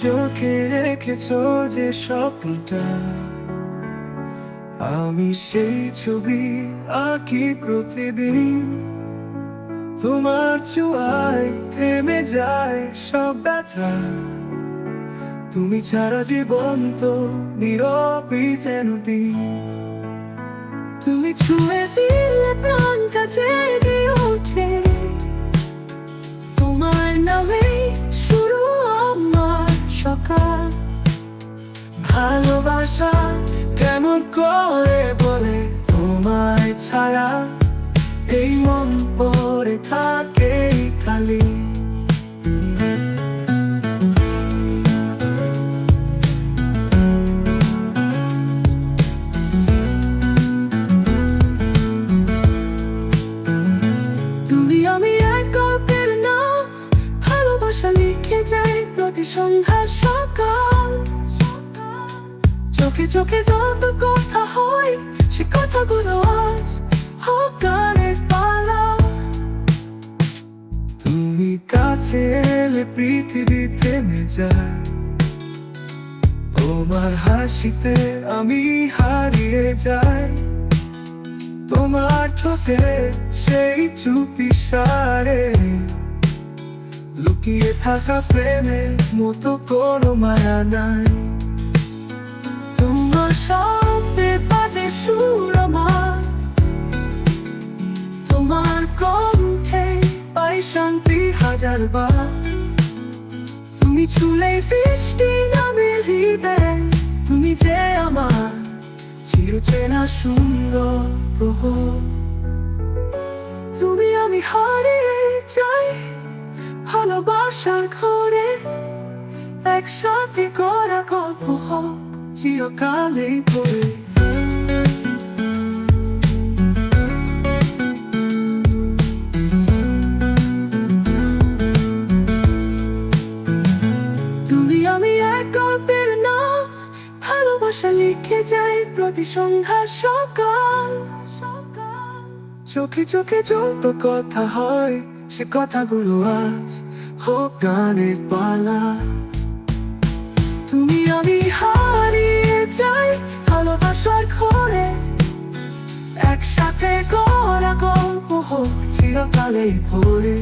চোখে রেখেছো যে স্বপ্নটা, আমি সেই ছবি আঁকি প্রতিদিন। তোমার ছোঁয়ায় থেমে যায় সব ব্যথা, তুমি ছাড়া জীবন তো নীরবই যেন দিন। তুমি ছুঁয়ে দিলে প্রাণটা জেগে ওঠে, তোমার নামে শুরু আমার সকাল। ভালোবাসা কেমন করে বলে তোমায় ছাড়া এই মন পড়ে থাকে খালি। তুমি আমি এক গল্পের নাম, ভালোবাসা লিখে যাই প্রতি সন্ধ্যা সকাল। চোখে চোখে যত কথা হয় সে কথাগুলো আজ হোক গানের পালা। তুমি কাছে এলে পৃথিবী থেমে যায়, তোমার হাসিতে আমি হারিয়ে যাই। তোমার ঠোঁটে সেই চুপি সারে লুকিয়ে থাকা প্রেমের মতো কোনো মায়া নাই। তোমার শব্দে বাজে সুর আমার, তোমার কণ্ঠে পাই শান্তি হাজারবার। তুমি ছুলেই বৃষ্টি নামে হৃদয়, তুমি যে আমার চিরচেনা সুন্দর প্রহর। তুমি আমি হারিয়ে যাই ভালোবাসার ঘরে, একসাথে করা গল্প হোক চিরকালেই পড়ে। তুমি আমি এক গল্পের নাম, ভালোবাসা লিখে যাই প্রতি সন্ধ্যা সকাল। চোখে চোখে যত কথা হয় সে কথাগুলো আজ হোক গানের পালা। তুমি আমি হারিয়ে যাই ভালোবাসার ঘরে, একসাথে করা গল্প হোক চিরকালেই ভরে।